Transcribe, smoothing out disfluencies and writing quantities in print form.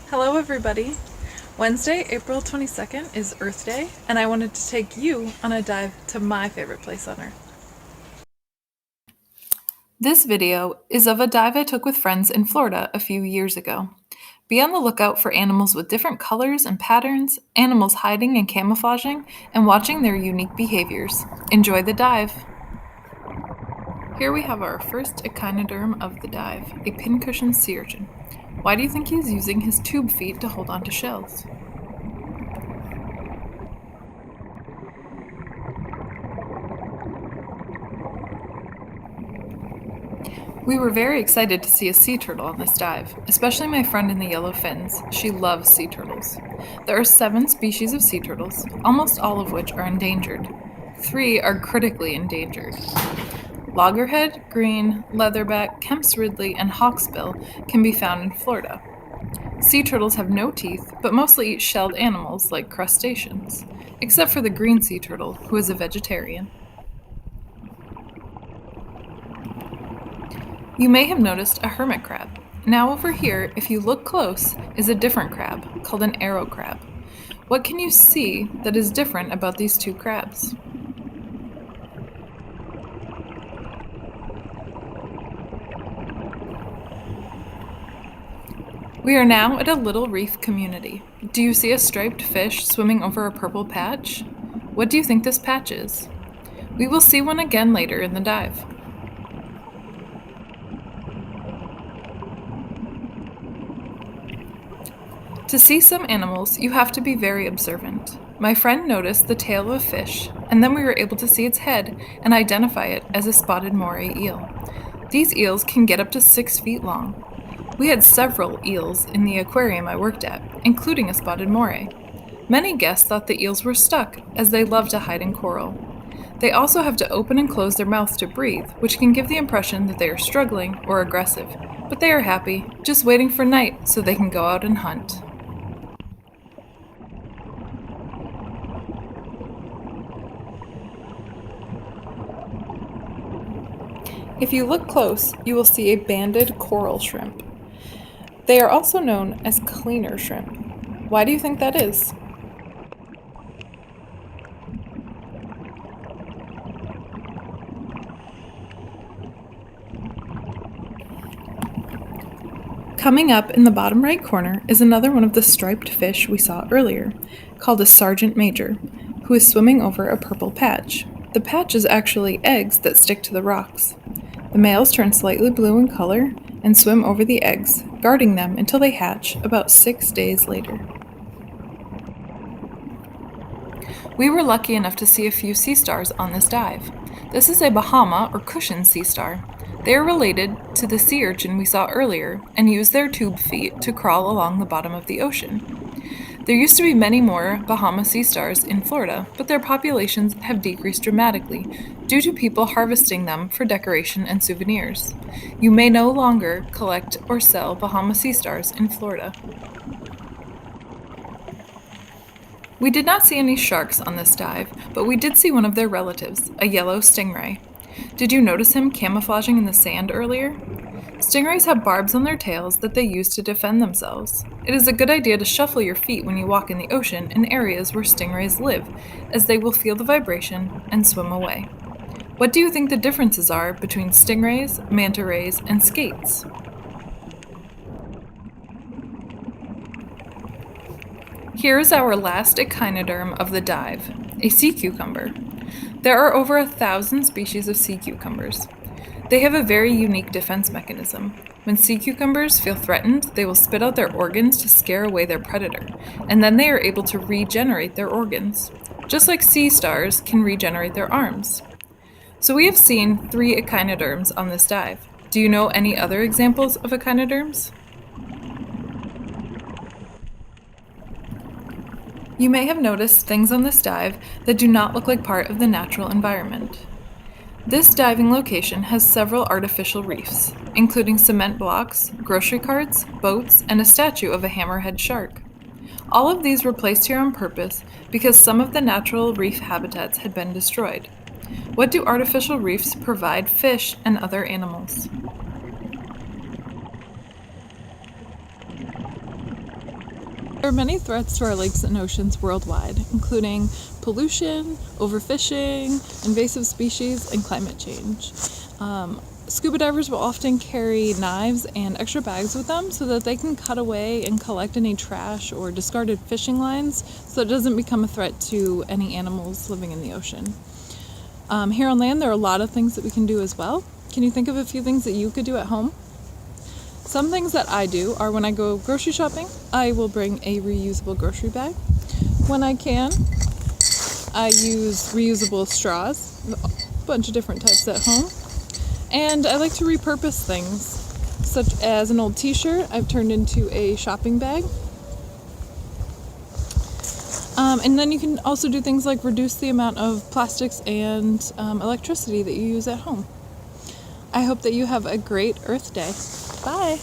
Hello everybody! Wednesday, April 22nd is Earth Day, and I wanted to take you on a dive to my favorite place on Earth. This video is of a dive I took with friends in Florida a few years ago. Be on the lookout for animals with different colors and patterns, animals hiding and camouflaging, and watching their unique behaviors. Enjoy the dive! Here we have our first echinoderm of the dive, a pincushion sea urchin. Why do you think he's using his tube feet to hold onto shells? We were very excited to see a sea turtle on this dive, especially my friend in the yellow fins. She loves sea turtles. There are 7 species of sea turtles, almost all of which are endangered. 3 are critically endangered. Loggerhead, green, leatherback, Kemp's ridley, and hawksbill can be found in Florida. Sea turtles have no teeth, but mostly eat shelled animals like crustaceans, except for the green sea turtle, who is a vegetarian. You may have noticed a hermit crab. Now over here, if you look close, is a different crab, called an arrow crab. What can you see that is different about these 2 crabs? We are now at a little reef community. Do you see a striped fish swimming over a purple patch? What do you think this patch is? We will see one again later in the dive. To see some animals, you have to be very observant. My friend noticed the tail of a fish, and then we were able to see its head and identify it as a spotted moray eel. These eels can get up to 6 feet long. We had several eels in the aquarium I worked at, including a spotted moray. Many guests thought the eels were stuck, as they love to hide in coral. They also have to open and close their mouths to breathe, which can give the impression that they are struggling or aggressive, but they are happy, just waiting for night so they can go out and hunt. If you look close, you will see a banded coral shrimp. They are also known as cleaner shrimp. Why do you think that is? Coming up in the bottom right corner is another one of the striped fish we saw earlier, called a sergeant major, who is swimming over a purple patch. The patch is actually eggs that stick to the rocks. The males turn slightly blue in color and swim over the eggs, guarding them until they hatch about 6 days later. We were lucky enough to see a few sea stars on this dive. This is a Bahama or cushion sea star. They are related to the sea urchin we saw earlier and use their tube feet to crawl along the bottom of the ocean. There used to be many more Bahama sea stars in Florida, but their populations have decreased dramatically due to people harvesting them for decoration and souvenirs. You may no longer collect or sell Bahama sea stars in Florida. We did not see any sharks on this dive, but we did see one of their relatives, a yellow stingray. Did you notice him camouflaging in the sand earlier? Stingrays have barbs on their tails that they use to defend themselves. It is a good idea to shuffle your feet when you walk in the ocean in areas where stingrays live, as they will feel the vibration and swim away. What do you think the differences are between stingrays, manta rays, and skates? Here is our last echinoderm of the dive, a sea cucumber. There are over 1,000 species of sea cucumbers. They have a very unique defense mechanism. When sea cucumbers feel threatened, they will spit out their organs to scare away their predator, and then they are able to regenerate their organs, just like sea stars can regenerate their arms. So we have seen 3 echinoderms on this dive. Do you know any other examples of echinoderms? You may have noticed things on this dive that do not look like part of the natural environment. This diving location has several artificial reefs, including cement blocks, grocery carts, boats, and a statue of a hammerhead shark. All of these were placed here on purpose because some of the natural reef habitats had been destroyed. What do artificial reefs provide fish and other animals? There are many threats to our lakes and oceans worldwide, including pollution, overfishing, invasive species, and climate change. Scuba divers will often carry knives and extra bags with them so that they can cut away and collect any trash or discarded fishing lines so it doesn't become a threat to any animals living in the ocean. Here on land, there are a lot of things that we can do as well. Can you think of a few things that you could do at home? Some things that I do are when I go grocery shopping, I will bring a reusable grocery bag. When I can, I use reusable straws, a bunch of different types at home. And I like to repurpose things, such as an old t-shirt I've turned into a shopping bag. And then you can also do things like reduce the amount of plastics and electricity that you use at home. I hope that you have a great Earth Day. Bye!